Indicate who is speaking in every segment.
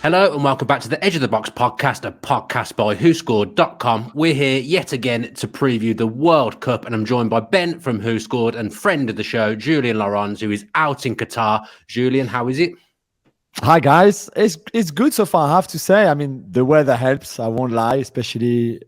Speaker 1: Hello and welcome back to the Edge of the Box podcast, a podcast by WhoScored.com. We're here yet again to preview the World Cup, and I'm joined by Ben from WhoScored and friend of the show, Julien Laurens, who is out in Qatar. Julien, how is it?
Speaker 2: Hi guys, it's good so far, I have to say. I mean, the weather helps, I won't lie, especially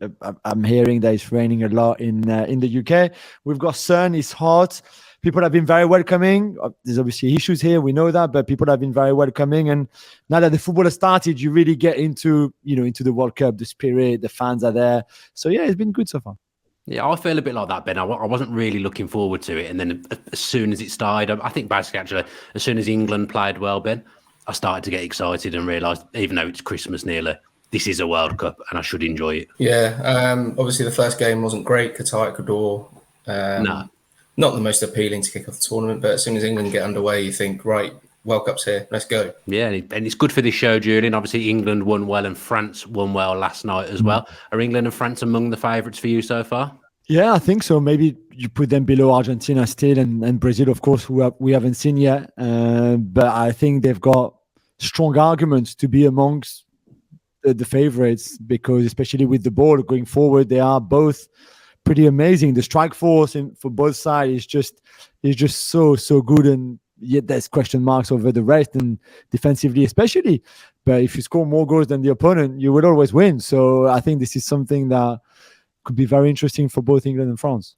Speaker 2: I'm hearing that it's raining a lot in the UK. We've got sun, it's hot. People have been very welcoming. There's obviously issues here, we know that, but people have been very welcoming. And now that the football has started, you really get into the World Cup, the spirit, the fans are there. So yeah, it's been good so far.
Speaker 1: Yeah, I feel a bit like that, Ben. I wasn't really looking forward to it. And then as soon as it started, I think basically actually, as soon as England played well, Ben, I started to get excited and realised, even though it's Christmas nearly, this is a World Cup and I should enjoy it.
Speaker 3: Yeah, obviously the first game wasn't great, Qatar, Ecuador.
Speaker 1: No.
Speaker 3: Not the most appealing to kick off the tournament, but as soon as England get underway, you think, right, World Cup's here, let's go.
Speaker 1: Yeah, and it's good for this show, Julien. Obviously, England won well and France won well last night as well. Are England and France among the favourites for you so far?
Speaker 2: Yeah, I think so. Maybe you put them below Argentina still and Brazil, of course, who we haven't seen yet. But I think they've got strong arguments to be amongst the favourites, because especially with the ball going forward, they are both pretty amazing. The strike force for both sides is just so good, and yet there's question marks over the rest and defensively especially. But if you score more goals than the opponent, you will always win. So I think this is something that could be very interesting for both England and France.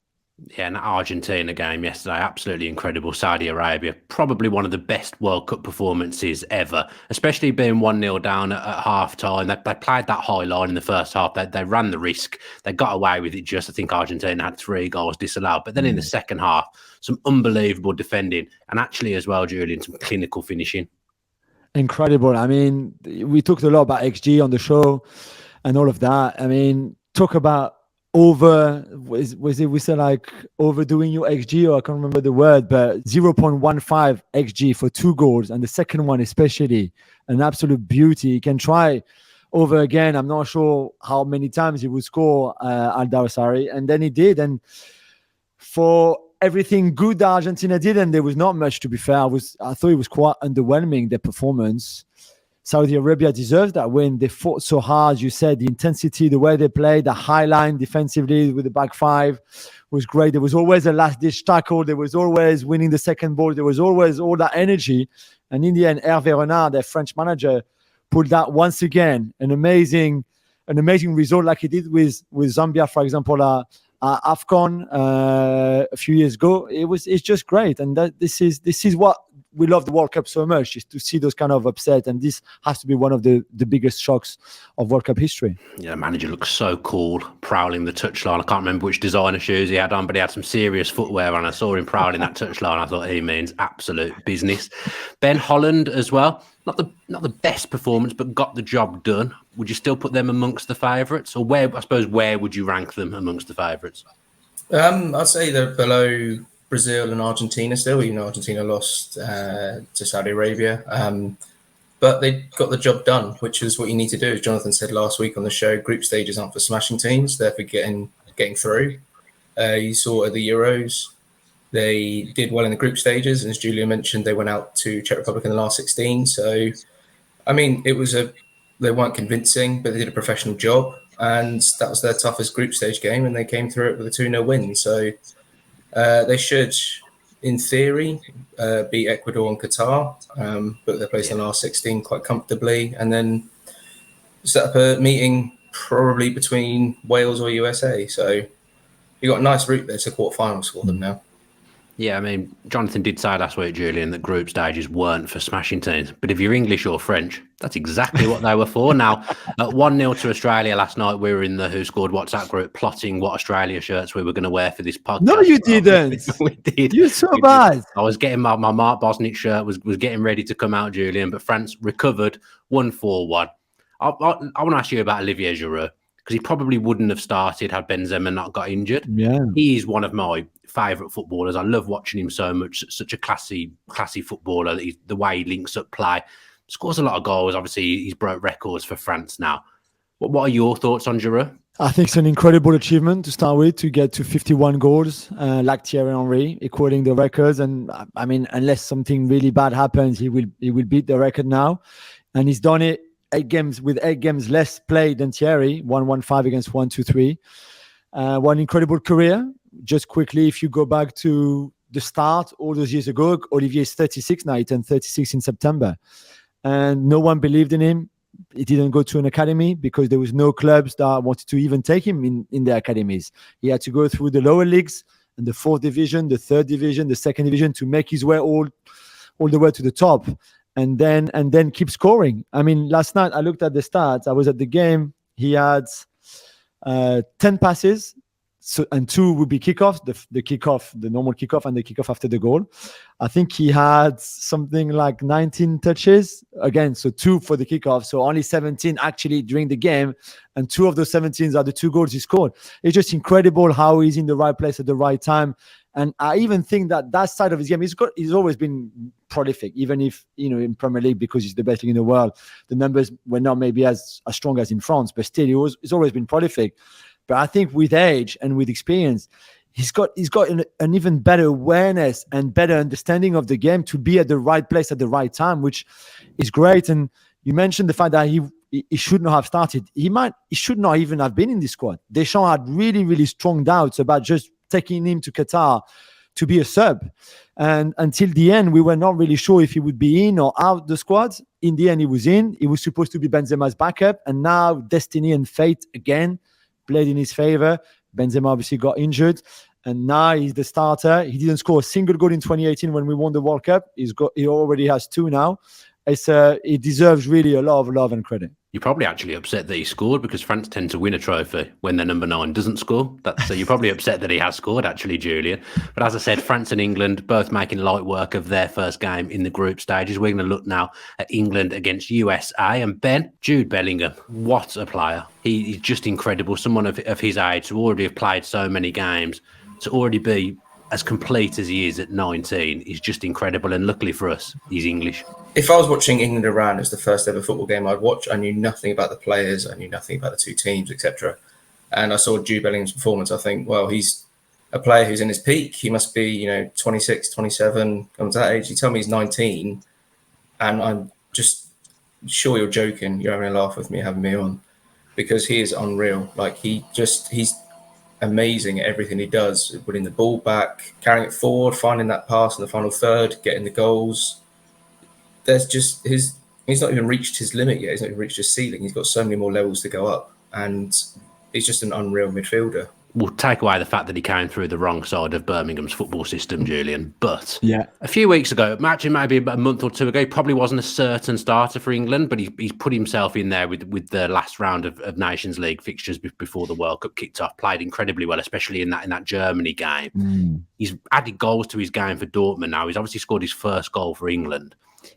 Speaker 1: Yeah, and that Argentina game yesterday, absolutely incredible. Saudi Arabia, probably one of the best World Cup performances ever, especially being 1-0 down at half-time. They played that high line in the first half. They ran the risk. They got away with it just. I think Argentina had 3 goals disallowed. But then in the second half, some unbelievable defending. And actually as well, Julien, some clinical finishing. Incredible.
Speaker 2: I mean, we talked a lot about XG on the show and all of that. I mean, talk about we say like overdoing your XG, or I can't remember the word, but 0.15 XG for 2 goals, and the second one especially an absolute beauty. He can try over again. I'm not sure how many times he would score Al-Dawsari, and then he did. And for everything good that Argentina did, and there was not much, to be fair, I thought it was quite underwhelming, their performance. Saudi Arabia deserves that win. They fought so hard. You said the intensity, the way they played, the high line defensively with the back five was great. There was always a last-ditch tackle. There was always winning the second ball. There was always all that energy. And in the end, Hervé Renard, their French manager, pulled that once again. An amazing result, like he did with Zambia, for example, AFCON a few years ago. It's just great. And this is what we love the World Cup so much, is to see those kind of upset, and this has to be one of the biggest shocks of World Cup history.
Speaker 1: Yeah, the manager looks so cool, prowling the touchline. I can't remember which designer shoes he had on, but he had some serious footwear on. I saw him prowling that touchline. I thought he means absolute business. Ben, Holland as well. Not the best performance, but got the job done. Would you still put them amongst the favourites, or where would you rank them amongst the favourites?
Speaker 3: I'd say they're below Brazil and Argentina still, even though Argentina lost to Saudi Arabia. But they got the job done, which is what you need to do. As Jonathan said last week on the show, group stages aren't for smashing teams, they're for getting through. You saw at the Euros, they did well in the group stages, and as Julia mentioned, they went out to Czech Republic in the last 16. So, I mean, they weren't convincing, but they did a professional job, and that was their toughest group stage game, and they came through it with a 2-0 win. So they should, in theory, beat Ecuador and Qatar, but they're placed in the last 16 quite comfortably, and then set up a meeting probably between Wales or USA. So you got a nice route there to quarterfinals for them now.
Speaker 1: Yeah, I mean, Jonathan did say last week, Julien, that group stages weren't for smashing teams. But if you're English or French, that's exactly what they were for. Now, at 1-0 to Australia last night, we were in the Who Scored WhatsApp group plotting what Australia shirts we were going to wear for this podcast.
Speaker 2: No, you didn't.
Speaker 1: We did.
Speaker 2: You're so bad.
Speaker 1: I was getting my Mark Bosnich shirt, was getting ready to come out, Julien, but France recovered 1-4-1. I want to ask you about Olivier Giroud, because he probably wouldn't have started had Benzema not got injured.
Speaker 2: Yeah,
Speaker 1: he is one of my favourite footballers. I love watching him so much. Such a classy footballer. The way he links up play, scores a lot of goals. Obviously, he's broke records for France now. What are your thoughts on Giroud?
Speaker 2: I think it's an incredible achievement to start with, to get to 51 goals, like Thierry Henry, equaling the records. And I mean, unless something really bad happens, he will beat the record now. And he's done it 8 games less played than Thierry, 115 against 123. One incredible career. Just quickly, if you go back to the start all those years ago, Olivier is 36 now. He turned 36 in September. And no one believed in him. He didn't go to an academy because there was no clubs that wanted to even take him in their academies. He had to go through the lower leagues and the 4th division, the 3rd division, the 2nd division to make his way all the way to the top. And then keep scoring. I mean, last night I looked at the stats. I was at the game. He had 10 passes, and 2 would be kickoffs, the kickoff, the normal kickoff, and the kickoff after the goal. I think he had something like 19 touches again, so 2 for the kickoff, so only 17 actually during the game, and 2 of those 17 are the 2 goals he scored. It's just incredible how he's in the right place at the right time. And I even think that side of his game, he's always been prolific, even if, in Premier League, because he's the best league in the world, the numbers were not maybe as strong as in France, but still he's always been prolific. But I think with age and with experience, he's got an even better awareness and better understanding of the game to be at the right place at the right time, which is great. And you mentioned the fact that he should not have started. He should not even have been in this squad. Deschamps had really, really strong doubts about just taking him to Qatar to be a sub. And until the end, we were not really sure if he would be in or out the squad. In the end, he was in. He was supposed to be Benzema's backup. And now destiny and fate again played in his favor. Benzema obviously got injured. And now he's the starter. He didn't score a single goal in 2018 when we won the World Cup. He already has 2 now. He deserves really a lot of love and credit.
Speaker 1: You're probably actually upset that he scored, because France tend to win a trophy when their number 9 doesn't score. So you're probably upset that he has scored, actually, Julien. But as I said, France and England both making light work of their first game in the group stages. We're going to look now at England against USA. And Ben, Jude Bellingham, what a player. He's just incredible. Someone of his age to already have played so many games, to already be as complete as he is at 19 is just incredible. And luckily for us, he's English.
Speaker 3: If I was watching England-Iran as the first ever football game I'd watch, I knew nothing about the players, I knew nothing about the 2 teams, etc. And I saw Jude Bellingham's performance. I think, well, he's a player who's in his peak. He must be, 26, 27, comes that age. You tell me he's 19, and I'm just sure you're joking. You're having a laugh with me, having me on, because he is unreal. Like, he's amazing at everything he does, winning the ball back, carrying it forward, finding that pass in the final third, getting the goals. There's just he's not even reached his limit yet. He's not even reached his ceiling. He's got so many more levels to go up, and he's just an unreal midfielder. We'll
Speaker 1: take away the fact that he came through the wrong side of Birmingham's football system, Julien. But
Speaker 2: yeah,
Speaker 1: a few weeks ago, actually maybe a month or 2 ago, he probably wasn't a certain starter for England, but he's put himself in there with the last round of Nations League fixtures before the World Cup kicked off. Played incredibly well, especially in that Germany game. He's added goals to his game for Dortmund now. He's obviously scored his first goal for England.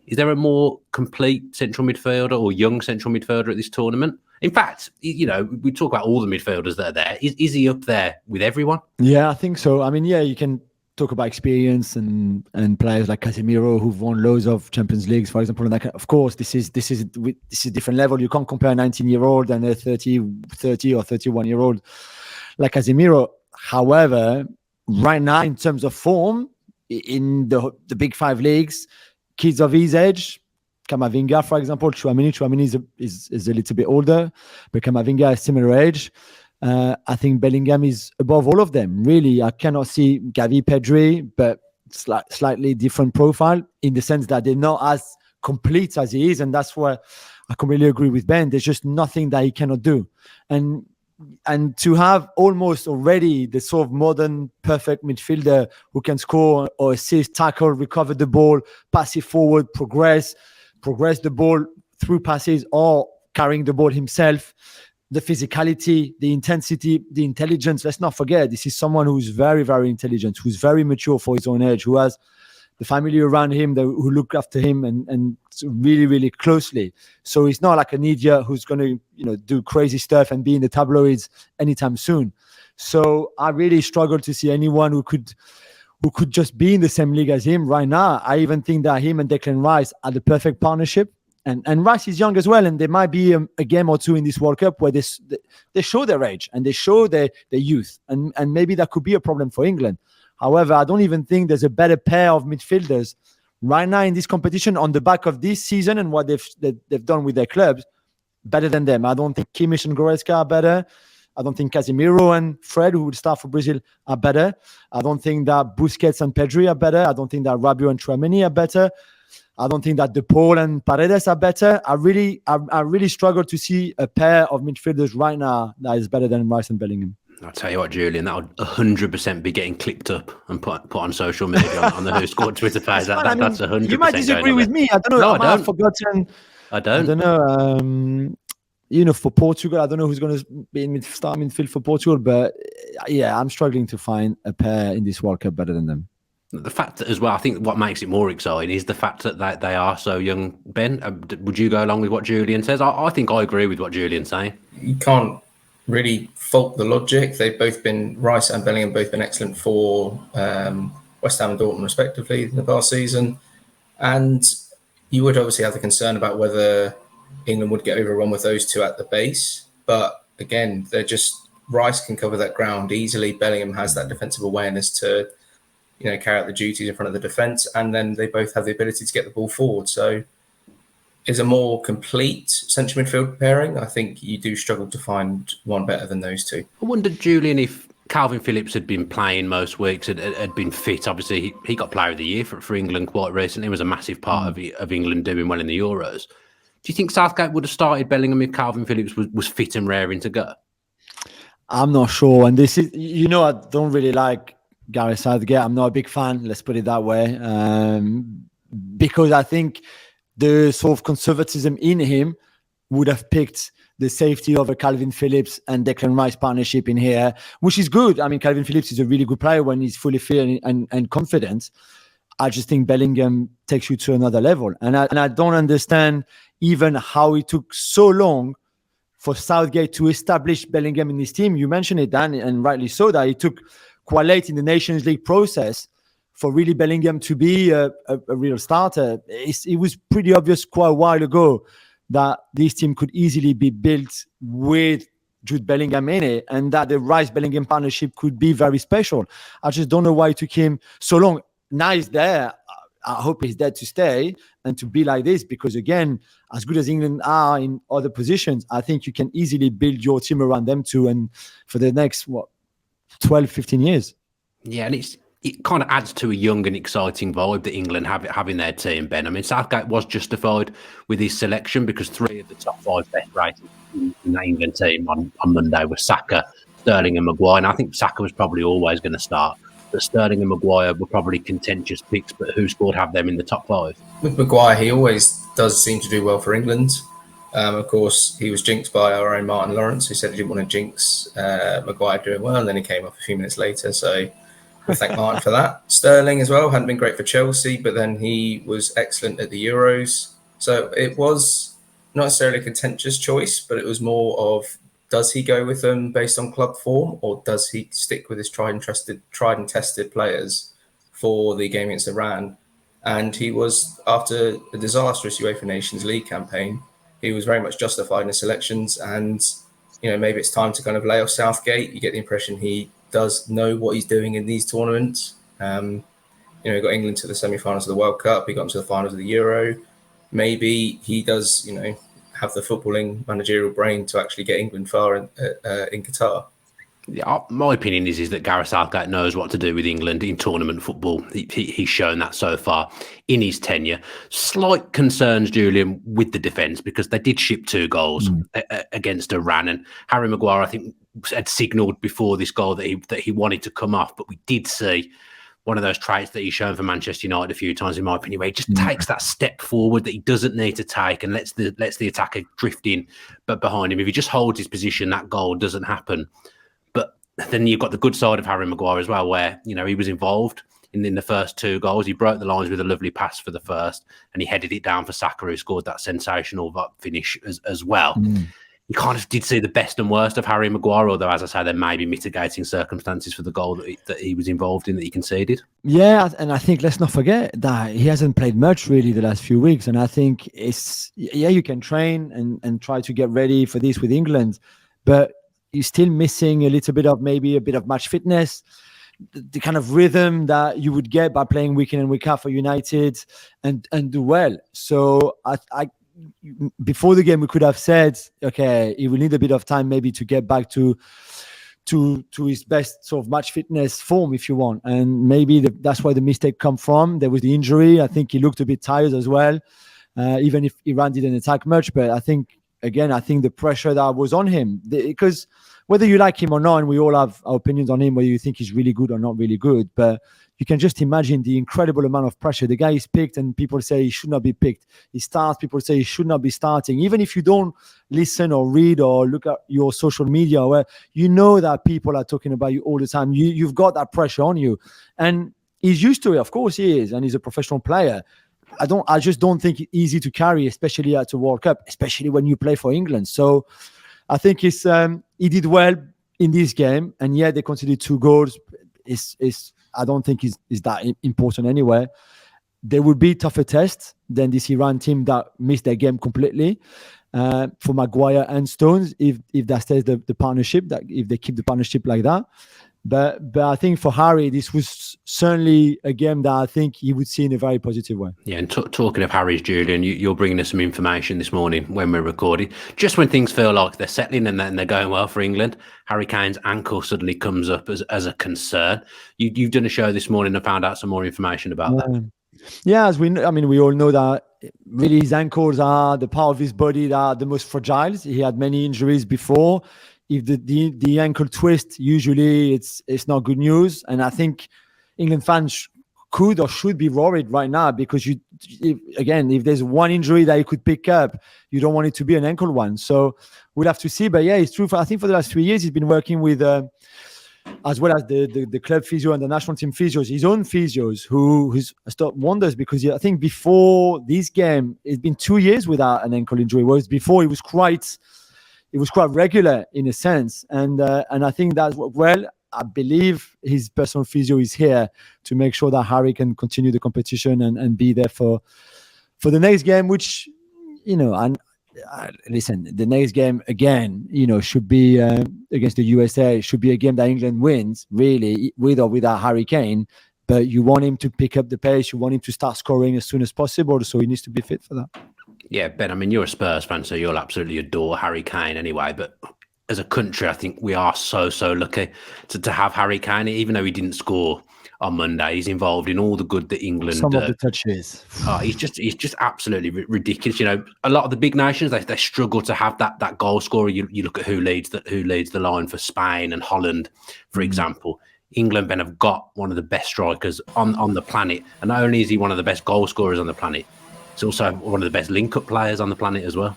Speaker 1: Is there a more complete central midfielder or young central midfielder at this tournament? In fact, we talk about all the midfielders that are there. Is he up there with everyone?
Speaker 2: Yeah, I think so. I mean, yeah, you can talk about experience and players like Casemiro who've won loads of Champions Leagues, for example. And of course, this is a different level. You can't compare a 19-year-old and a 30 or 31-year-old like Casemiro. However, right now, in terms of form, in the Big 5 leagues, kids of his age, Camavinga, for example, Tchouaméni is a little bit older, but Camavinga is similar age. I think Bellingham is above all of them. Really, I cannot see Gavi, Pedri, but slightly different profile in the sense that they're not as complete as he is, and that's where I completely agree with Ben. There's just nothing that he cannot do, and to have almost already the sort of modern perfect midfielder who can score or assist, tackle, recover the ball, pass it forward, progress the ball through passes or carrying the ball himself, the physicality, the intensity, the intelligence. Let's not forget, this is someone who's very, very intelligent, who's very mature for his own age, who has the family around him who look after him and really, really closely. So he's not like an idiot who's going to, do crazy stuff and be in the tabloids anytime soon. So I really struggle to see anyone who could just be in the same league as him right now. I even think that him and Declan Rice are the perfect partnership. And Rice is young as well, and there might be a game or two in this World Cup where they show their age and they show their youth, and maybe that could be a problem for England. However, I don't even think there's a better pair of midfielders right now in this competition on the back of this season and what they've done with their clubs better than them. I don't think Kimmich and Goretzka are better. I don't think Casemiro and Fred, who would start for Brazil, are better. I don't think that Busquets and Pedri are better. I don't think that Rabiot and Tchouaméni are better. I don't think that De Paul and Paredes are better. I really struggle to see a pair of midfielders right now that is better than Rice and Bellingham.
Speaker 1: I'll tell you what, Julian, that would 100% be getting clipped up and put on social media on the WhoScored Twitter page. That's 100%.
Speaker 2: You might disagree with me. I don't know.
Speaker 1: No,
Speaker 2: I might have forgotten.
Speaker 1: I don't
Speaker 2: know. For Portugal, I don't know who's going to be in start midfield for Portugal, but yeah, I'm struggling to find a pair in this World Cup better than them.
Speaker 1: The fact that, as well, I think what makes it more exciting is the fact that they are so young. Ben, would you go along with what Julian says? I think I agree with what Julian's saying.
Speaker 3: You can't really fault the logic. They've both been, Rice and Bellingham, both been excellent for West Ham and Dortmund, respectively, in the past season. And you would obviously have the concern about whether England would get overrun with those two at the base. But again, Rice can cover that ground easily. Bellingham has that defensive awareness to carry out the duties in front of the defence, and then they both have the ability to get the ball forward. So is a more complete central midfield pairing. I think you do struggle to find one better than those two.
Speaker 1: I wondered, Julian, if Calvin Phillips had been playing most weeks, had been fit. Obviously, he got Player of the Year for England quite recently. He was a massive part of England doing well in the Euros. Do you think Southgate would have started Bellingham if Calvin Phillips was fit and raring to go?
Speaker 2: I'm not sure. And this is, I don't really like Gareth Southgate. I'm not a big fan, let's put it that way, because I think the sort of conservatism in him would have picked the safety of a Calvin Phillips and Declan Rice partnership in here, which is good. I mean, Calvin Phillips is a really good player when he's fully fit and confident. I just think Bellingham takes you to another level. And I don't understand even how it took so long for Southgate to establish Bellingham in his team. You mentioned it, Dan, and rightly so, that it took quite late in the Nations League process for really Bellingham to be a real starter. It was pretty obvious quite a while ago that this team could easily be built with Jude Bellingham in it, and that the Rice-Bellingham partnership could be very special. I just don't know why it took him so long. Now he's there. I hope he's there to stay and to be like this, because again, as good as England are in other positions, I think you can easily build your team around them too, and for the next 12, 15 years.
Speaker 1: Yeah, and it kind of adds to a young and exciting vibe that England having their team, Ben. I mean, Southgate was justified with his selection because 3 of the top 5 best rated in the England team on Monday were Saka, Sterling and Maguire. And I think Saka was probably always going to start. But Sterling and Maguire were probably contentious picks, but WhoScored have them in the top 5?
Speaker 3: With Maguire, he always does seem to do well for England. Of course, he was jinxed by our own Martin Lawrence, who said he didn't want to jinx Maguire doing well, and then he came off a few minutes later. So we'll thank Martin for that. Sterling as well hadn't been great for Chelsea, but then he was excellent at the Euros. So it was not necessarily a contentious choice, but it was more of, does he go with them based on club form, or does he stick with his tried and tested players for the game against Iran? And he was, after a disastrous UEFA Nations League campaign, he was very much justified in his selections. And, maybe it's time to kind of lay off Southgate. You get the impression he does know what he's doing in these tournaments. He got England to the semi-finals of the World Cup. He got into the finals of the Euro. Maybe he does, have the footballing managerial brain to actually get England far in Qatar.
Speaker 1: Yeah, my opinion is that Gareth Southgate knows what to do with England in tournament football. He's shown that so far in his tenure. Slight concerns, Julian, with the defence, because they did ship 2 goals against Iran, and Harry Maguire, I think, had signalled before this goal that he wanted to come off. But we did see one of those traits that he's shown for Manchester United a few times, in my opinion, where he just takes that step forward that he doesn't need to take and lets the attacker drift in, but behind him. If he just holds his position, that goal doesn't happen. But then you've got the good side of Harry Maguire as well, where he was involved in the first 2 goals. He broke the lines with a lovely pass for the first, and he headed it down for Saka, who scored that sensational finish as well. You kind of did see the best and worst of Harry Maguire, although, as I say, there may be mitigating circumstances for the goal that he was involved in, that he conceded.
Speaker 2: Yeah, and I think let's not forget that he hasn't played much really the last few weeks. And I think you can train and try to get ready for this with England, but you're still missing a little bit of match fitness, the kind of rhythm that you would get by playing week in and week out for United and do well. So before the game we could have said, okay, he will need a bit of time maybe to get back to his best sort of match fitness form, if you want, and maybe that's where the mistake come from. There was the injury. I think he looked a bit tired as well, even if Iran didn't attack much. But I think the pressure that was on him, because whether you like him or not, and we all have our opinions on him, whether you think he's really good or not really good, but you can just imagine the incredible amount of pressure. The guy is picked and people say he should not be picked. He starts, people say he should not be starting. Even if you don't listen or read or look at your social media, where you know that people are talking about you all the time, you've got that pressure on you. And he's used to it. Of course he is. And he's a professional player. I just don't think it's easy to carry, especially at a World Cup, especially when you play for England. So I think he did well in this game. And yeah, they conceded 2 goals. I don't think is that important anyway. There will be tougher tests than this Iran team that missed their game completely for Maguire and Stones if that stays the partnership, that if they keep the partnership like that. But I think for Harry, this was certainly a game that I think he would see in a very positive way.
Speaker 1: Yeah, and talking of Harry's, Julian, you're bringing us some information this morning when we're recording. Just when things feel like they're settling and they're going well for England, Harry Kane's ankle suddenly comes up as a concern. You've done a show this morning and found out some more information about that.
Speaker 2: Yeah, as we all know that really his ankles are the part of his body that are the most fragile. He had many injuries before. If the ankle twist, usually it's not good news. And I think England fans could or should be worried right now because if there's one injury that you could pick up, you don't want it to be an ankle one. So we'll have to see. But yeah, it's true. I think for the last 3 years, he's been working with, as well as the club physio and the national team physios, his own physios, who's stopped wonders because I think before this game, it's been 2 years without an ankle injury. Whereas before it was quite regular in a sense. And I think that's well. I believe his personal physio is here to make sure that Harry can continue the competition and be there for the next game, which, listen, the next game again, should be against the USA, should be a game that England wins, really, with or without Harry Kane. But you want him to pick up the pace. You want him to start scoring as soon as possible. So he needs to be fit for that.
Speaker 1: Yeah, Ben, I mean, you're a Spurs fan, so you'll absolutely adore Harry Kane anyway. But as a country, I think we are so lucky to have Harry Kane, even though he didn't score on Monday. He's involved in all the good that England
Speaker 2: some of the touches.
Speaker 1: He's just absolutely ridiculous. A lot of the big nations they struggle to have that goal scorer. You look at who leads the line for Spain and Holland, for example. England, Ben, have got one of the best strikers on the planet, and not only is he one of the best goal scorers on the planet, he's also one of the best link-up players on the planet as well.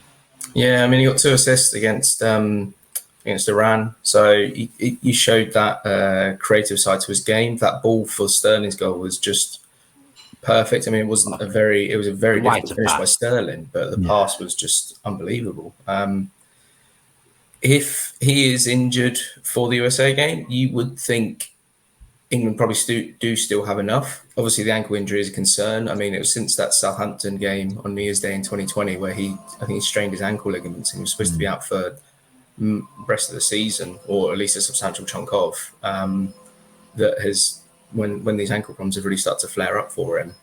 Speaker 1: Yeah,
Speaker 3: I mean, he got 2 assists against Iran. So he showed that creative side to his game. That ball for Sterling's goal was just perfect. I mean, it was a very difficult finish by Sterling, but the pass was just unbelievable. If he is injured for the USA game, you would think England probably do still have enough. Obviously, the ankle injury is a concern. I mean, it was since that Southampton game on New Year's Day in 2020 where I think he strained his ankle ligaments and he was supposed to be out for the rest of the season, or at least a substantial chunk of, that has, when these ankle problems have really started to flare up for him.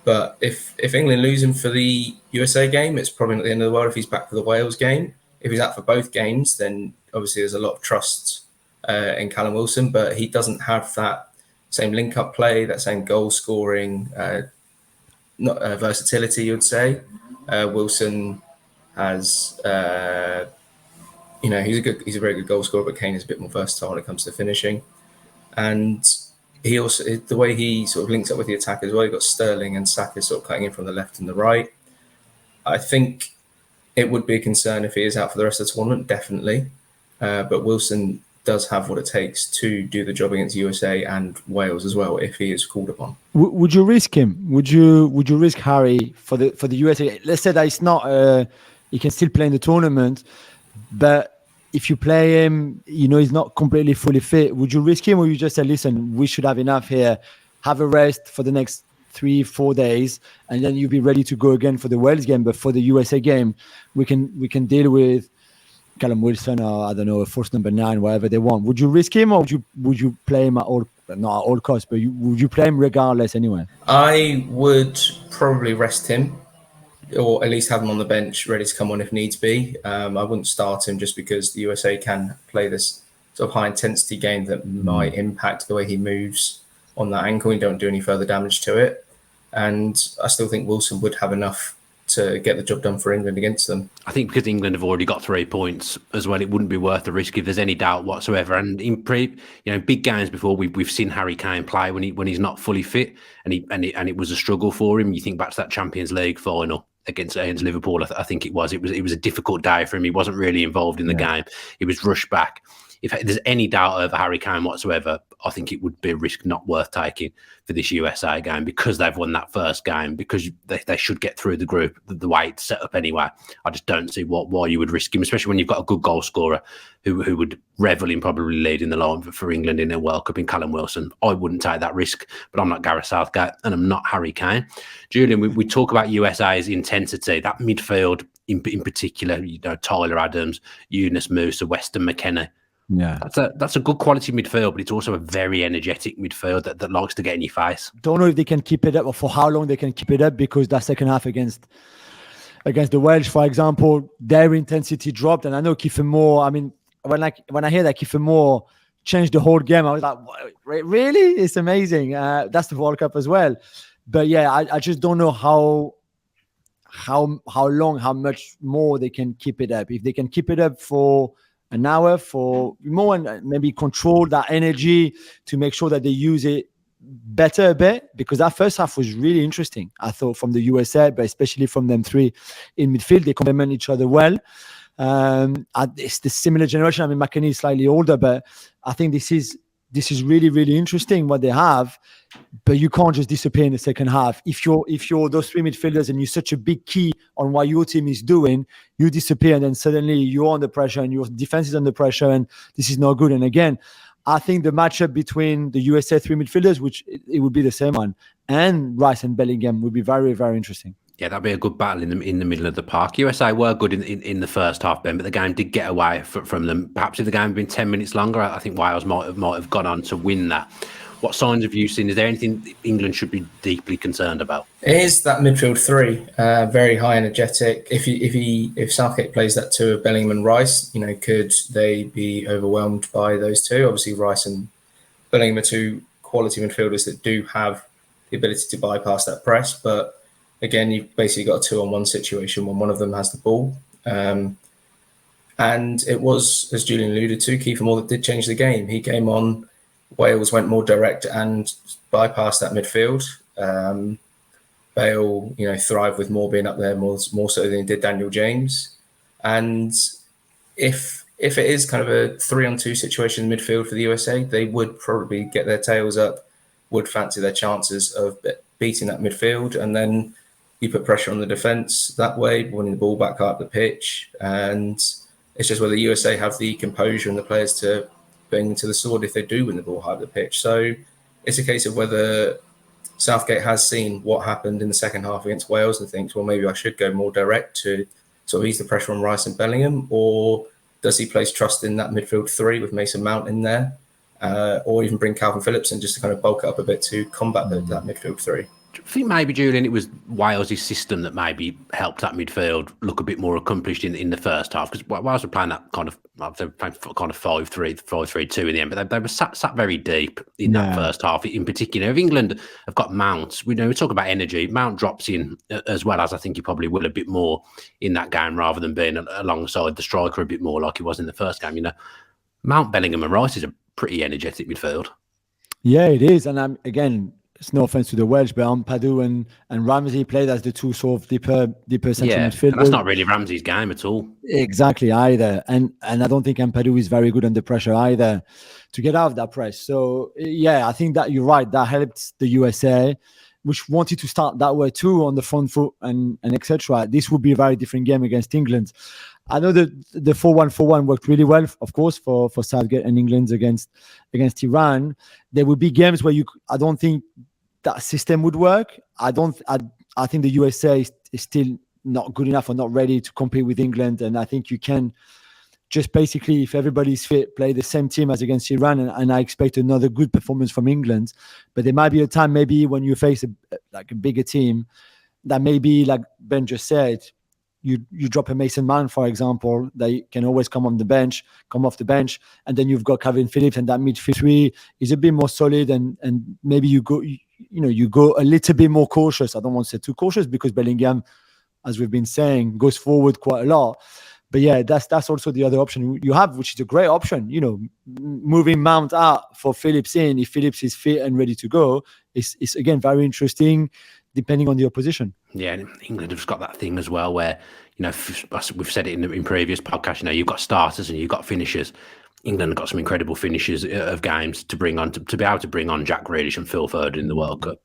Speaker 3: But if England lose him for the USA game, it's probably not the end of the world if he's back for the Wales game. If he's out for both games, then obviously there's a lot of trust in Callum Wilson, but he doesn't have that same link-up play, that same goal-scoring versatility, you would say. Wilson has, he's a very good goal scorer, but Kane is a bit more versatile when it comes to finishing. And he also, the way he sort of links up with the attack as well, you've got Sterling and Saka sort of cutting in from the left and the right. I think it would be a concern if he is out for the rest of the tournament, definitely. But Wilson does have what it takes to do the job against USA and Wales as well if he is called upon.
Speaker 2: Would you risk him? Would you risk Harry for the USA? Let's say that it's not. He can still play in the tournament, but if you play him, he's not completely fully fit. Would you risk him, or you just say, listen, we should have enough here, have a rest for the next 3-4 days, and then you'll be ready to go again for the Wales game. But for the USA game, we can deal with Callum Wilson or I don't know, a force number 9, whatever they want. Would you risk him, or would you play him at all? Not at all costs, but would you play him regardless anyway?
Speaker 3: I would probably rest him. or at least have him on the bench ready to come on if needs be. I wouldn't start him just because the USA can play this sort of high intensity game that might impact the way he moves on that ankle and don't do any further damage to it. And I still think Wilson would have enough to get the job done for England against them.
Speaker 1: I think because England have already got 3 points as well, it wouldn't be worth the risk if there's any doubt whatsoever. And in big games before, we've seen Harry Kane play when he's not fully fit, and it was a struggle for him. You think back to that Champions League final against Liverpool, I think it was a difficult day for him. He wasn't really involved in the game. He was rushed back. If there's any doubt over Harry Kane whatsoever, I think it would be a risk not worth taking for this USA game, because they've won that first game, because they should get through the group the way it's set up anyway. I just don't see why you would risk him, especially when you've got a good goal scorer who would revel in probably leading the line for England in a World Cup in Callum Wilson. I wouldn't take that risk, but I'm not Gareth Southgate and I'm not Harry Kane. Julian, we talk about USA's intensity, that midfield in particular, Tyler Adams, Yunus Musa, Weston McKennie.
Speaker 2: Yeah,
Speaker 1: that's a good quality midfield, but it's also a very energetic midfield that likes to get in your face.
Speaker 2: Don't know if they can keep it up or for how long they can keep it up, because that second half against the Welsh, for example, their intensity dropped. And I know Kiefer Moore, I mean, when I hear that Kiefer Moore changed the whole game, I was like, really? It's amazing. That's the World Cup as well. But yeah, I just don't know how long, how much more they can keep it up. If they can keep it up for an hour, for more, and maybe control that energy to make sure that they use it better a bit, because that first half was really interesting, I thought, from the USA, but especially from them three in midfield. They complement each other well. It's the similar generation. I mean, McAleer is slightly older, but I think this is really, really interesting what they have. But you can't just disappear in the second half. If you're those three midfielders and you're such a big key on what your team is doing, you disappear, and then suddenly you're under pressure and your defense is under pressure, and this is not good. And again, I think the matchup between the USA three midfielders, which it would be the same one, and Rice and Bellingham would be very, very interesting.
Speaker 1: Yeah, that'd be a good battle in the middle of the park. USA were good in the first half, Ben, but the game did get away from them. Perhaps if the game had been 10 minutes longer, I think Wales might have gone on to win that. What signs have you seen? Is there anything England should be deeply concerned about?
Speaker 3: It is that midfield three, very high energetic. If Southgate plays that two of Bellingham and Rice, could they be overwhelmed by those two? Obviously, Rice and Bellingham are two quality midfielders that do have the ability to bypass that press, but again, you've basically got a 2-on-1 situation when one of them has the ball. And it was, as Julian alluded to, Kiefer Moore that did change the game. He came on, Wales went more direct and bypassed that midfield. Bale, thrived with Moore being up there more so than did Daniel James. And if it is kind of a 3-on-2 situation in midfield for the USA, they would probably get their tails up, would fancy their chances of beating that midfield, and then you put pressure on the defence that way, winning the ball back up the pitch. And it's just whether the USA have the composure and the players to bring to the sword if they do win the ball high up the pitch. So it's a case of whether Southgate has seen what happened in the second half against Wales and thinks, well, maybe I should go more direct to sort of ease the pressure on Rice and Bellingham, or does he place trust in that midfield three with Mason Mount in there, or even bring Calvin Phillips in just to kind of bulk it up a bit to combat that midfield three?
Speaker 1: I think maybe, Julian, it was Wales' system that maybe helped that midfield look a bit more accomplished in the first half, because Wales were playing that kind of 5-3-2 in the end, but they were sat very deep in that first half. In particular, if England have got Mount, we talk about energy. Mount drops in as well, as I think he probably will a bit more in that game, rather than being alongside the striker a bit more like he was in the first game. Mount, Bellingham, and Rice is a pretty energetic midfield. Yeah,
Speaker 2: it is, and again, it's no offense to the Welsh, but Ampadu and Ramsey played as the two sort of deeper central midfielders.
Speaker 1: And that's not really Ramsey's game at all.
Speaker 2: Exactly, either. And I don't think Ampadu is very good under pressure either to get out of that press. So, yeah, I think that you're right. That helped the USA, which wanted to start that way too, on the front foot and etc. This would be a very different game against England. I know that the 4-1-4-1 worked really well, of course, for Southgate and England against Iran. There would be games where I don't think that system would work. I think the USA is still not good enough or not ready to compete with England. And I think you can just basically, if everybody's fit, play the same team as against Iran. And I expect another good performance from England. But there might be a time maybe when you face a bigger team that maybe, like Ben just said, you drop a Mason Mount, for example, that can always come off the bench, and then you've got Calvin Phillips, and that midfield three is a bit more solid, and maybe you go a little bit more cautious. I don't want to say too cautious, because Bellingham, as we've been saying, goes forward quite a lot. But yeah, that's also the other option you have, which is a great option. Moving Mount out for Phillips in, if Phillips is fit and ready to go, is again very interesting, depending on the opposition.
Speaker 1: Yeah, and England have got that thing as well where, we've said it in previous podcasts, you've got starters and you've got finishers. England have got some incredible finishes of games to bring on, to be able to bring on Jack Grealish and Phil Foden in the World Cup.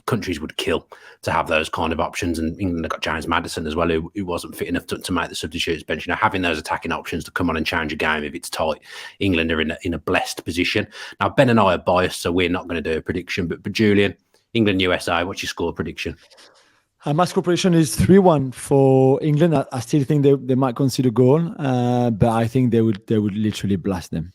Speaker 1: Countries would kill to have those kind of options, and England have got James Maddison as well, who wasn't fit enough to make the substitutes bench. Having those attacking options to come on and change a game if it's tight, England are in a blessed position. Now, Ben and I are biased, so we're not going to do a prediction, but Julian, England USA, what's your score prediction?
Speaker 2: My score prediction is 3-1 for England. I still think they might concede a goal, but I think they would literally blast them.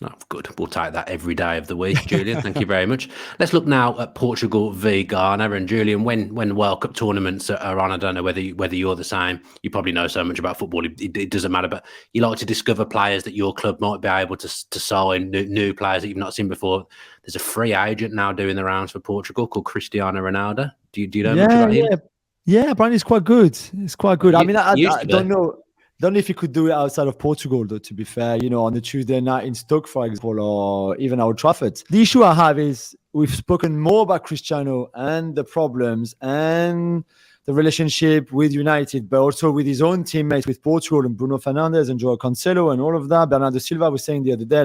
Speaker 1: Oh, good. We'll take that every day of the week, Julian. Thank you very much. Let's look now at Portugal v Ghana. And Julian, when World Cup tournaments are on, I don't know whether you're the same. You probably know so much about football, it doesn't matter. But you like to discover players that your club might be able to sign, new players that you've not seen before. There's a free agent now doing the rounds for Portugal called Cristiano Ronaldo. Do you know much about him?
Speaker 2: Yeah, apparently it's quite good. It's quite good. I don't know. Don't know if you could do it outside of Portugal, though, to be fair, on the Tuesday night in Stoke, for example, or even Old Trafford. The issue I have is we've spoken more about Cristiano and the problems and the relationship with United, but also with his own teammates, with Portugal and Bruno Fernandes and Joao Cancelo and all of that. Bernardo Silva was saying the other day,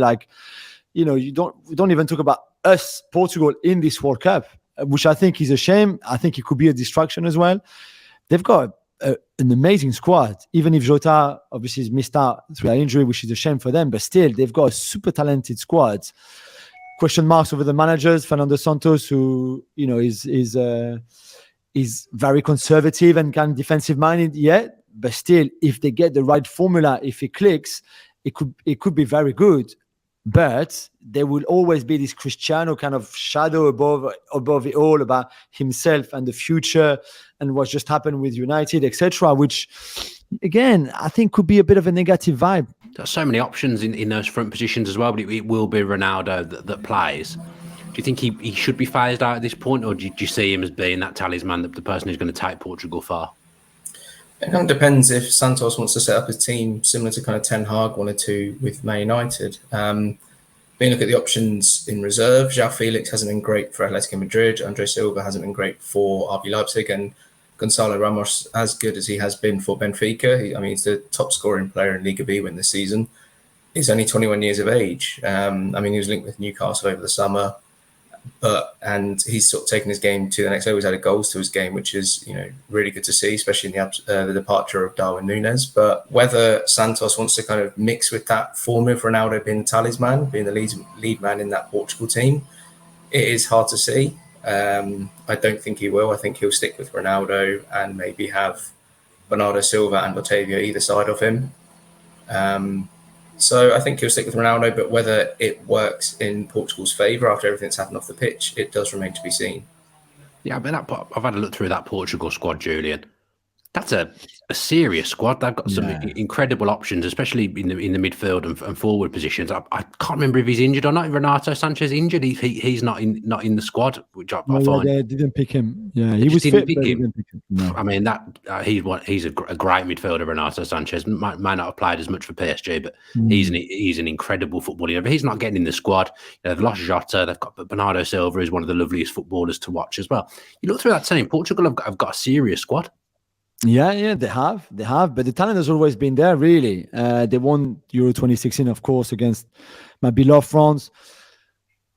Speaker 2: we don't even talk about us, Portugal, in this World Cup, which I think is a shame. I think it could be a distraction as well. They've got an amazing squad, even if Jota obviously is missed out through that injury, which is a shame for them, but still they've got a super talented squad. Question marks over the managers, Fernando Santos, who is very conservative and kind of defensive minded yet, but still, if they get the right formula, if it clicks, it could be very good. But there will always be this Cristiano kind of shadow above it all, about himself and the future and what's just happened with United, etc., which, again, I think could be a bit of a negative vibe.
Speaker 1: There's so many options in those front positions as well, but it will be Ronaldo that plays. Do you think he should be phased out at this point, or do you see him as being that talisman, the person who's going to take Portugal far?
Speaker 3: It kind of depends if Santos wants to set up his team similar to kind of Ten Hag wanted to with Man United. When you look at the options in reserve, João Felix hasn't been great for Atletico Madrid. Andre Silva hasn't been great for RB Leipzig, and Gonçalo Ramos, as good as he has been for Benfica, he's the top scoring player in Liga B this season. He's only 21 years of age. He was linked with Newcastle over the summer. And he's sort of taken his game to the next level. He's added goals to his game, which is really good to see, especially in the departure of Darwin Núñez. But whether Santos wants to kind of mix with that formula of Ronaldo being talisman, being the lead man in that Portugal team, it is hard to see. I don't think he will. I think he'll stick with Ronaldo and maybe have Bernardo Silva and Otavio either side of him. So I think he'll stick with Ronaldo, but whether it works in Portugal's favour after everything's happened off the pitch, it does remain to be seen.
Speaker 1: Yeah, I've had a look through that Portugal squad, Julian. That's a serious squad. They've got some incredible options, especially in the midfield and forward positions. I can't remember if he's injured or not. Renato Sanchez injured. He's not in the squad, which I find.
Speaker 2: They didn't pick him. Yeah, he was fit, but they didn't pick him. No.
Speaker 1: He's a great midfielder, Renato Sanchez. Might not have played as much for PSG, but he's an incredible footballer. But he's not getting in the squad. They've lost Jota. They've got Bernardo Silva, who's one of the loveliest footballers to watch as well. You look through that team. Portugal have got a serious squad.
Speaker 2: Yeah, they have, but the talent has always been there. Really, they won Euro 2016, of course, against my beloved France,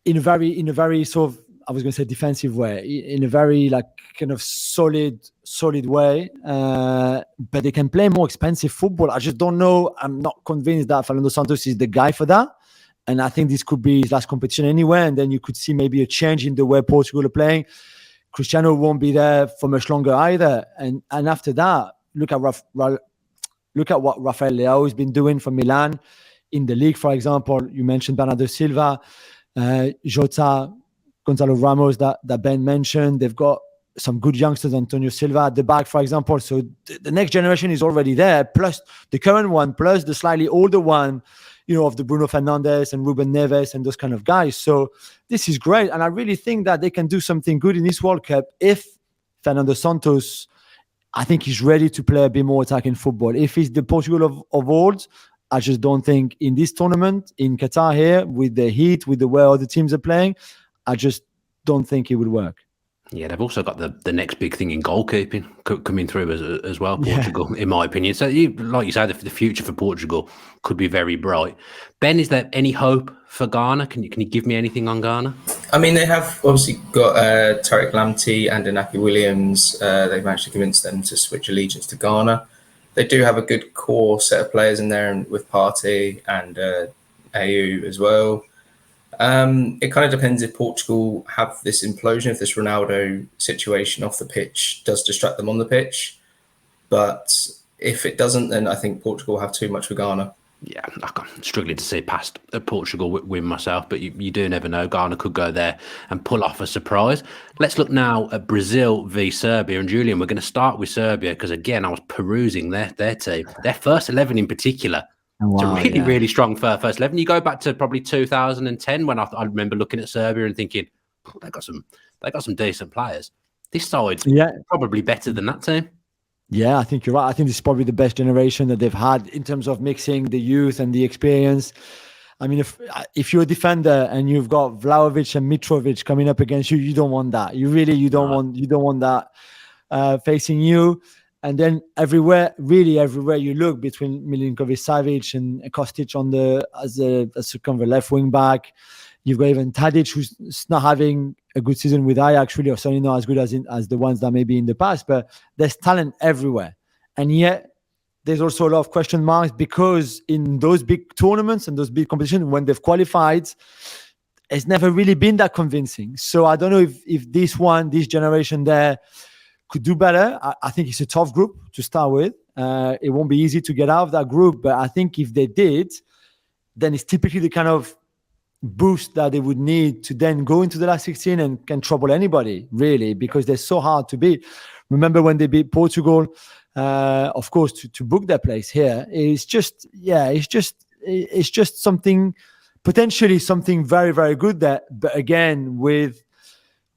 Speaker 2: in a very sort of, I was going to say defensive way, in a very kind of solid way. But they can play more expensive football. I just don't know. I'm not convinced that Fernando Santos is the guy for that. And I think this could be his last competition anyway. And then you could see maybe a change in the way Portugal are playing. Cristiano won't be there for much longer either, and after that, look at what Rafael Leao has been doing for Milan in the league, for example. You mentioned Bernardo Silva, Jota, Gonçalo Ramos that Ben mentioned. They've got some good youngsters, Antonio Silva at the back, for example. So the next generation is already there, plus the current one, plus the slightly older one, of the Bruno Fernandes and Ruben Neves and those kind of guys. So this is great. And I really think that they can do something good in this World Cup if Fernando Santos, I think he's ready to play a bit more attacking football. If he's the Portugal of old, I just don't think in this tournament, in Qatar here, with the heat, with the way other teams are playing, I just don't think it would work.
Speaker 1: Yeah, they've also got the next big thing in goalkeeping coming through as well, Portugal, in my opinion. So, like you say, the future for Portugal could be very bright. Ben, is there any hope for Ghana? Can you give me anything on Ghana?
Speaker 3: I mean, they have obviously got Tariq Lamptey and Inaki Williams. They've managed to convince them to switch allegiance to Ghana. They do have a good core set of players in there, with Partey and AU as well. It kind of depends if Portugal have this implosion, if this Ronaldo situation off the pitch does distract them on the pitch. But if it doesn't, then I think Portugal have too much for Ghana.
Speaker 1: Yeah, I'm struggling to see past Portugal win myself, but you do never know. Ghana could go there and pull off a surprise. Let's look now at Brazil v Serbia. And Julian, we're going to start with Serbia because, again, I was perusing their team. Their first 11 in particular. Wow, it's a really strong first 11. You go back to probably 2010 when I remember looking at Serbia and thinking, they got some decent players. This side's probably better than that team.
Speaker 2: Yeah, I think you're right. I think this is probably the best generation that they've had in terms of mixing the youth and the experience. I mean, if you're a defender and you've got Vlahovic and Mitrovic coming up against you, you don't want that. You don't want that facing you. And then everywhere you look, between Milinkovic-Savic and Kostic as a kind of a left wing back, you've got even Tadic, who's not having a good season with Ajax, really, or certainly not as good as the ones that maybe in the past. But there's talent everywhere, and yet there's also a lot of question marks because in those big tournaments and those big competitions, when they've qualified, it's never really been that convincing. So I don't know if this generation there could do better. I think it's a tough group to start with. It won't be easy to get out of that group, but I think if they did, then it's typically the kind of boost that they would need to then go into the last 16 and can trouble anybody, really, because they're so hard to beat. Remember when they beat Portugal, of course, to book their place here. It's just something, potentially something very, very good there. But again, with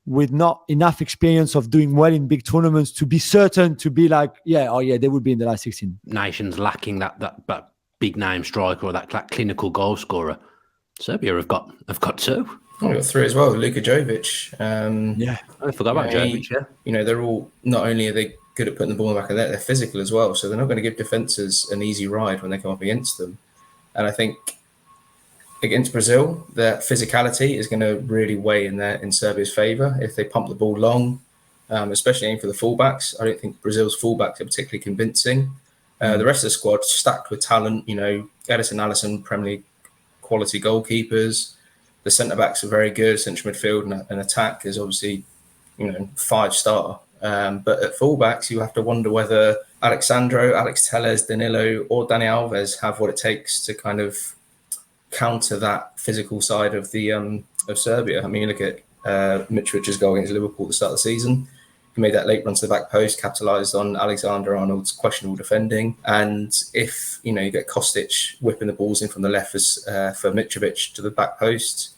Speaker 2: not enough experience of doing well in big tournaments to be certain to be like, they would be in the last 16.
Speaker 1: Nations lacking that big name striker or that clinical goal scorer. Serbia have got two.
Speaker 3: We've got three as well. Luka Jovic.
Speaker 1: I forgot about Jovic.
Speaker 3: They're all, not only are they good at putting the ball in the back of the net, they're physical as well. So they're not going to give defences an easy ride when they come up against them. And I think against Brazil, their physicality is going to really weigh in Serbia's favour if they pump the ball long, especially aiming for the fullbacks. I don't think Brazil's fullbacks are particularly convincing. The rest of the squad stacked with talent. Edison, Alisson, Premier League quality goalkeepers. The centre backs are very good. Central midfield and attack is obviously 5-star. But at fullbacks, you have to wonder whether Alexandro, Alex Telles, Danilo, or Dani Alves have what it takes to kind of counter that physical side of the of Serbia. I mean, you look at Mitrovic's goal against Liverpool at the start of the season. He made that late run to the back post, capitalised on Alexander-Arnold's questionable defending. And if you get Kostic whipping the balls in from the left for Mitrovic to the back post,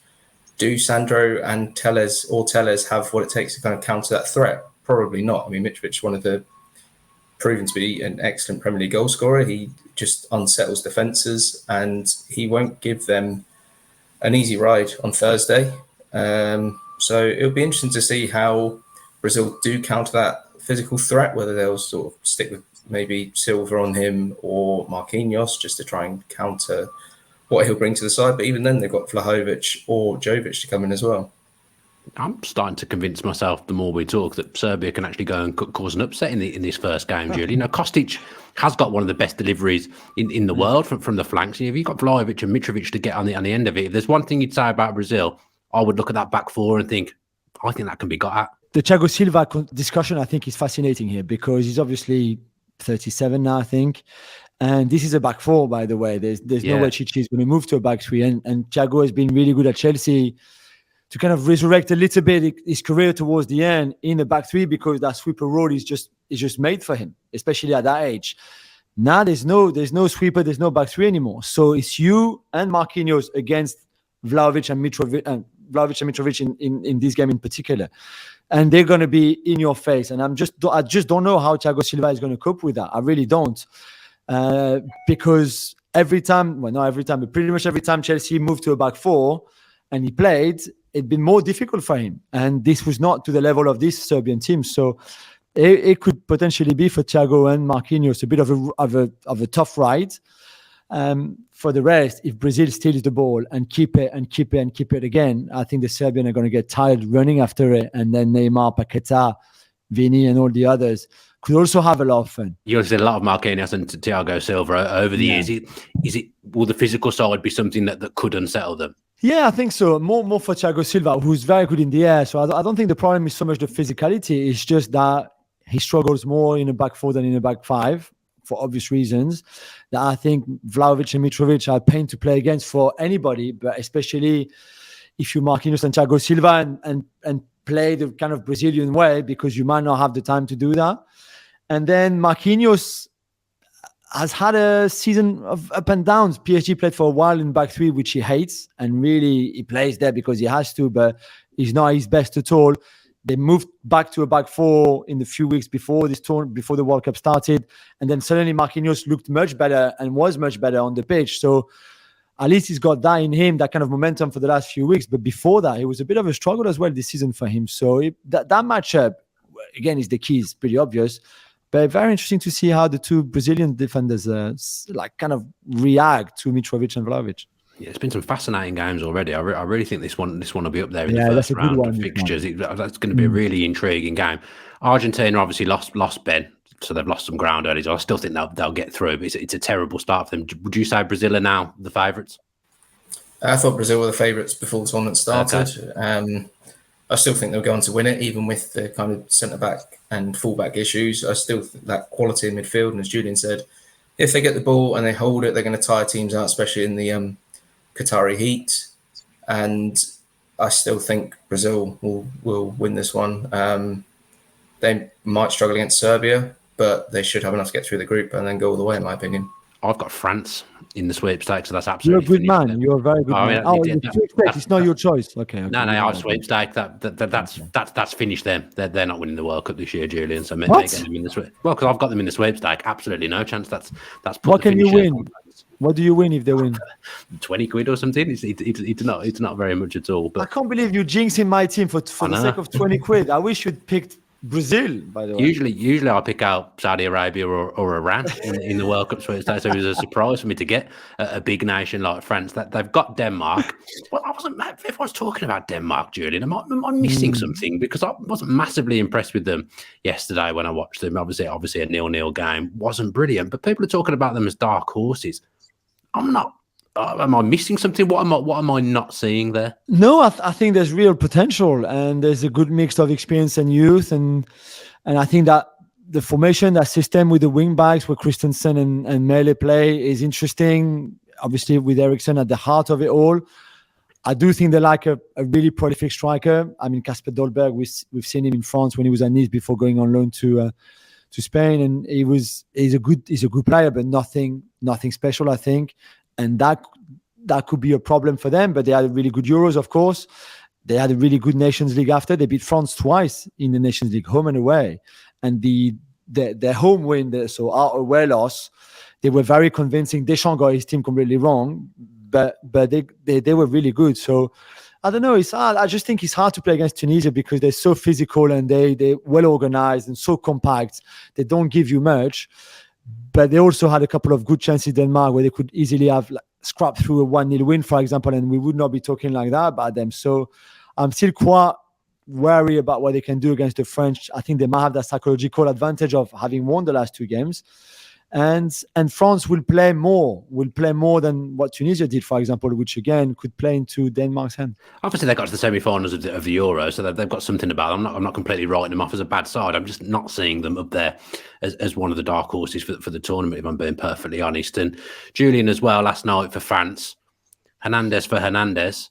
Speaker 3: do Sandro and Telles have what it takes to kind of counter that threat? Probably not. I mean, Mitrovic, proven to be an excellent Premier League goal scorer. He just unsettles defences and he won't give them an easy ride on Thursday. So it'll be interesting to see how Brazil do counter that physical threat, whether they'll sort of stick with maybe Silva on him or Marquinhos just to try and counter what he'll bring to the side. But even then, they've got Vlahovic or Jovic to come in as well.
Speaker 1: I'm starting to convince myself the more we talk that Serbia can actually go and cause an upset in this first game, Julie. Kostic has got one of the best deliveries in the world from the flanks. If you've got Vlahovic and Mitrovic to get on the end of it, if there's one thing you'd say about Brazil, I would look at that back four and think, I think that can be got at.
Speaker 2: The Thiago Silva discussion, I think, is fascinating here because he's obviously 37 now, I think. And this is a back four, by the way. There's no way Chichi is going to move to a back three. And Thiago has been really good at Chelsea kind of resurrect a little bit his career towards the end in the back three, because that sweeper role is just made for him, especially at that age. Now there's no sweeper, there's no back three anymore. So it's you and Marquinhos against Vlahovic and Mitrovic in this game in particular. And they're going to be in your face. And I just don't know how Thiago Silva is going to cope with that. I really don't. Because pretty much every time Chelsea moved to a back four and he played, it'd been more difficult for him. And this was not to the level of this Serbian team. So it could potentially be for Thiago and Marquinhos a bit of a tough ride. For the rest, if Brazil steals the ball and keep it again, I think the Serbians are going to get tired running after it. And then Neymar, Paqueta, Vini and all the others could also have a lot of fun.
Speaker 1: You've seen a lot of Marquinhos and Thiago Silva over the years. Will the physical side be something that could unsettle them?
Speaker 2: Yeah, I think so. More for Thiago Silva, who's very good in the air. So I don't think the problem is so much the physicality. It's just that he struggles more in a back four than in a back five, for obvious reasons. That I think Vlahovic and Mitrovic are a pain to play against for anybody, but especially if you Marquinhos and Thiago Silva and play the kind of Brazilian way, because you might not have the time to do that. And then Marquinhos has had a season of up and downs. PSG played for a while in back three, which he hates, and really he plays there because he has to, but he's not his best at all. They moved back to a back four in the few weeks before this tournament, before the World Cup started, and then suddenly Marquinhos looked much better and was much better on the pitch. So at least he's got that in him, that kind of momentum for the last few weeks. But before that, it was a bit of a struggle as well this season for him. So that matchup, again, is the key. It's pretty obvious. But very interesting to see how the two Brazilian defenders kind of react to Mitrovic and Vlahovic.
Speaker 1: Yeah, it's been some fascinating games already. I really think this one will be up there in the first round of fixtures. That's going to be a really intriguing game. Argentina obviously lost Ben, so they've lost some ground early. So I still think they'll get through. But it's a terrible start for them. Would you say Brazil are now the favourites?
Speaker 3: I thought Brazil were the favourites before the tournament started. Okay. I still think they'll go on to win it, even with the kind of centre-back and full-back issues. I still think that quality in midfield, and as Julien said, if they get the ball and they hold it, they're going to tire teams out, especially in the Qatari heat. And I still think Brazil will win this one. They might struggle against Serbia, but they should have enough to get through the group and then go all the way, in my opinion.
Speaker 1: I've got France in the sweepstakes, so that's absolutely.
Speaker 2: You're a good man. You're a very good man. It's not your choice. Okay.
Speaker 1: No, I've sweepstakes. That's finished them. They're not winning the World Cup this year, Julien. So maybe get them in the sweep. Well, because I've got them in the sweepstake. Absolutely no chance. That's
Speaker 2: what can you win? What do you win if they win?
Speaker 1: 20 quid or something. It's not very much at all. But
Speaker 2: I can't believe you jinxing my team for the sake of 20 quid. I wish you'd picked Brazil, by the way.
Speaker 1: Usually I pick out Saudi Arabia or Iran in the World Cup sweepstakes. So it was a surprise for me to get a big nation like France. That they've got Denmark. Well, everyone's talking about Denmark, Julien. Am I missing something? Because I wasn't massively impressed with them yesterday when I watched them. Obviously a 0-0 game wasn't brilliant, but people are talking about them as dark horses. I'm not. Am I missing something? What am I not seeing there?
Speaker 2: No, I think there's real potential, and there's a good mix of experience and youth, and I think that the formation, that system with the wing backs, where Christensen and Mele play, is interesting. Obviously, with Eriksen at the heart of it all, I do think they like a really prolific striker. I mean, Kasper Dolberg, we've seen him in France when he was at Nice before going on loan to Spain, and he's a good player, but nothing special, I think. And that could be a problem for them. But they had a really good Euros, of course. They had a really good Nations League after. They beat France twice in the Nations League, home and away. And their home win, so our away loss, they were very convincing. Deschamps got his team completely wrong, but they were really good. So I don't know. It's hard. I just think it's hard to play against Tunisia because they're so physical and they're well organized and so compact. They don't give you much. But they also had a couple of good chances, Denmark, where they could easily have scrapped through a 1-0 win, for example, and we would not be talking like that about them. So I'm still quite wary about what they can do against the French. I think they might have that psychological advantage of having won the last two games. And France will play more than what Tunisia did, for example, which again could play into Denmark's hand.
Speaker 1: Obviously, they got to the semi-finals of the Euro, so they've got something about them. I'm not completely writing them off as a bad side. I'm just not seeing them up there as one of the dark horses for the tournament, if I'm being perfectly honest. And Julien as well last night for France. Hernandez for Hernandez.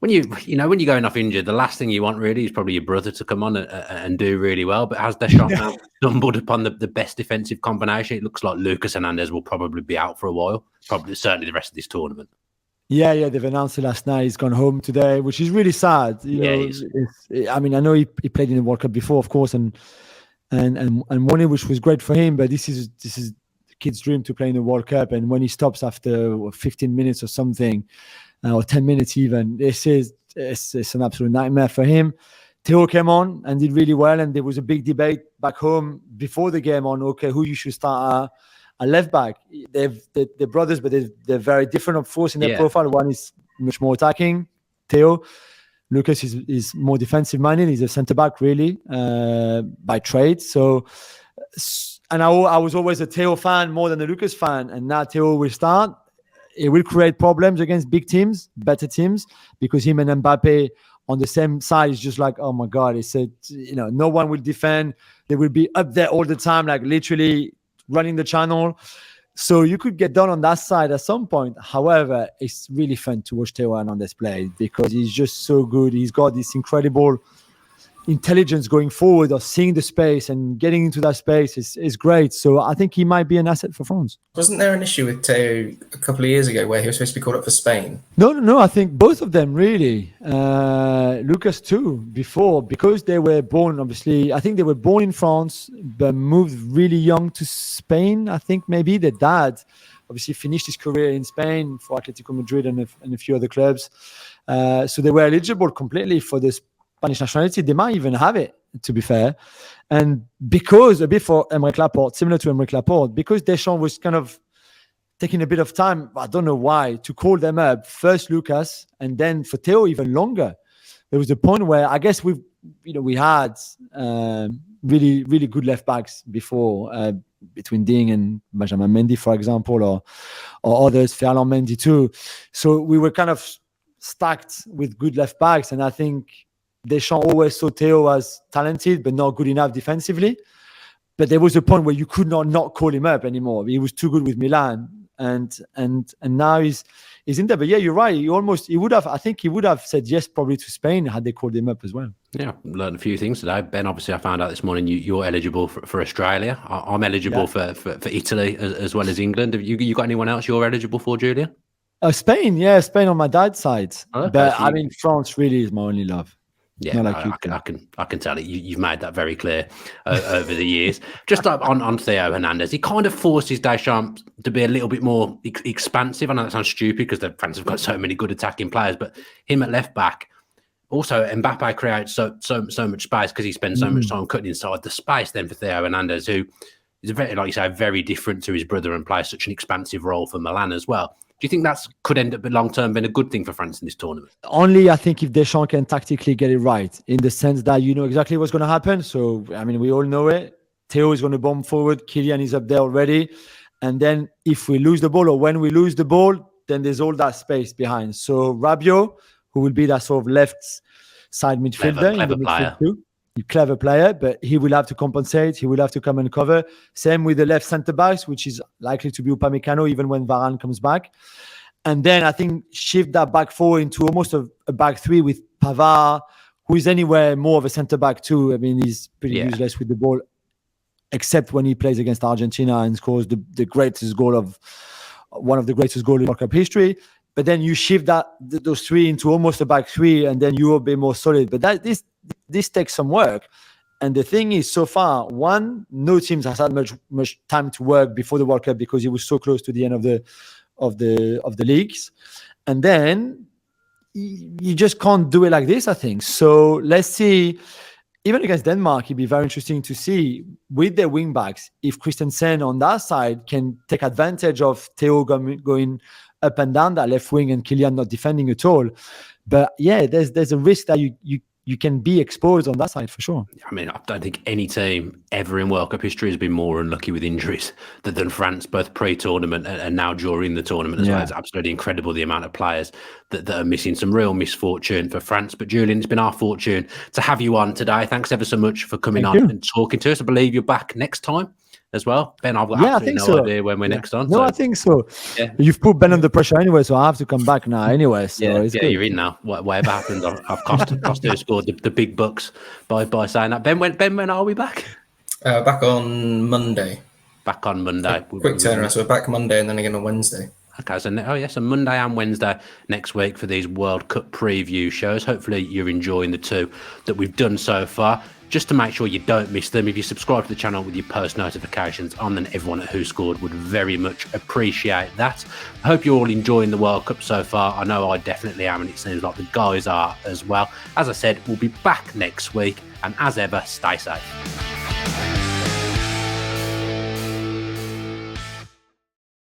Speaker 1: When you're going off injured, the last thing you want really is probably your brother to come on and do really well. But as Deschamps now stumbled upon the best defensive combination, it looks like Lucas Hernandez will probably be out for a while. Probably certainly the rest of this tournament.
Speaker 2: Yeah, they've announced it last night. He's gone home today, which is really sad. I mean, I know he played in the World Cup before, of course, and won it, which was great for him. But this is the kid's dream to play in the World Cup. And when he stops after 15 minutes or something, or 10 minutes even, it's an absolute nightmare for him. Theo came on and did really well, and there was a big debate back home before the game on, okay, who you should start a left back. They're brothers, but they're very different, of course, in their profile. One is much more attacking, Theo. Lucas is more defensive minded. He's a centre back, really, by trade. So, and I was always a Theo fan more than a Lucas fan, and now Theo will start. It will create problems against big teams, better teams, because him and Mbappe on the same side is just like, oh my God, he said, no one will defend. They will be up there all the time, like literally running the channel. So you could get done on that side at some point. However, it's really fun to watch Theo Hernandez play because he's just so good. He's got this incredible intelligence going forward of seeing the space and getting into that space is great. So I think he might be an asset for France.
Speaker 3: Wasn't there an issue with Theo a couple of years ago where he was supposed to be called up for Spain?
Speaker 2: No. I think both of them really. Lucas too, before, because they were born, obviously, I think they were born in France, but moved really young to Spain. I think maybe their dad obviously finished his career in Spain for Atletico Madrid and a few other clubs. So they were eligible completely for this Spanish nationality. They might even have it, to be fair. And because a bit for Aymeric Laporte, similar to Aymeric Laporte, because Deschamps was kind of taking a bit of time, I don't know why, to call them up, first Lucas, and then for Theo even longer. There was a point where I guess we had really, really good left backs before, between Ding and Benjamin Mendy, for example, or others, Ferland Mendy too. So we were kind of stacked with good left backs, and I think Deschamps always saw Theo as talented, but not good enough defensively. But there was a point where you could not call him up anymore. He was too good with Milan, and now he's in there. But yeah, you're right. He would have said yes probably to Spain had they called him up as well.
Speaker 1: Yeah, learned a few things today. Ben, obviously, I found out this morning you're eligible for Australia. I'm eligible for Italy as well as England. Have you got anyone else you're eligible for, Julien?
Speaker 2: Spain, yeah, Spain on my dad's side.
Speaker 1: Okay,
Speaker 2: but I mean, France really is my only love.
Speaker 1: Yeah, I can tell it. You've made that very clear over the years. Just on Theo Hernandez, he kind of forces Deschamps to be a little bit more expansive. I know that sounds stupid because the France have got so many good attacking players, but him at left back, also Mbappe creates so much space because he spends so much time cutting inside the space. Then for Theo Hernandez, who is very, like you say, very different to his brother and plays such an expansive role for Milan as well. Do you think that could end up long-term being a good thing for France in this tournament?
Speaker 2: Only, I think, if Deschamps can tactically get it right, in the sense that you know exactly what's going to happen. So, I mean, we all know it. Theo is going to bomb forward. Kylian is up there already. And then if we lose the ball or when we lose the ball, then there's all that space behind. So Rabiot, who will be that sort of left side midfielder.
Speaker 1: Clever player.
Speaker 2: Clever player, but he will have to compensate. He will have to come and cover. Same with the left centre backs, which is likely to be Upamecano, even when Varane comes back. And then I think shift that back four into almost a back three with Pavard, who is anywhere more of a centre back too. I mean, he's pretty useless with the ball, except when he plays against Argentina and scores the greatest goal of one of the greatest goals in World Cup history. But then you shift those three into almost a back three, and then you will be more solid. But this takes some work. And the thing is, so far, no teams has had much time to work before the World Cup because it was so close to the end of the leagues. And then you just can't do it like this, I think. So let's see. Even against Denmark, it'd be very interesting to see with their wing backs if Christensen on that side can take advantage of Theo going up and down that left wing and Kylian not defending at all. But yeah, there's a risk that you can be exposed on that side for sure.
Speaker 1: I mean, I don't think any team ever in World Cup history has been more unlucky with injuries than France, both pre-tournament and now during the tournament as well. It's absolutely incredible the amount of players that are missing. Some real misfortune for France. But Julien, it's been our fortune to have you on today. Thanks ever so much for coming on and talking to us. I believe you're back next time as well? Ben, I've got
Speaker 2: Yeah, I
Speaker 1: absolutely
Speaker 2: think
Speaker 1: no
Speaker 2: so.
Speaker 1: idea when we're next on.
Speaker 2: No,
Speaker 1: So
Speaker 2: I think so.
Speaker 1: Yeah.
Speaker 2: You've put Ben under pressure anyway, so I have to come back now anyway. So it's good.
Speaker 1: you're in now. Whatever happens, I've cost who scored the big bucks by saying that. Ben, when are we back?
Speaker 3: Back on Monday.
Speaker 1: Back on Monday.
Speaker 3: Quick turnaround. So we're back Monday and then again on Wednesday.
Speaker 1: Okay, so Monday and Wednesday next week for these World Cup preview shows. Hopefully you're enjoying the two that we've done so far. Just to make sure you don't miss them, if you subscribe to the channel with your post notifications on, then everyone at Who Scored would very much appreciate that. I hope you're all enjoying the World Cup so far. I know I definitely am, and it seems like the guys are as well. As I said, we'll be back next week, and as ever, stay safe.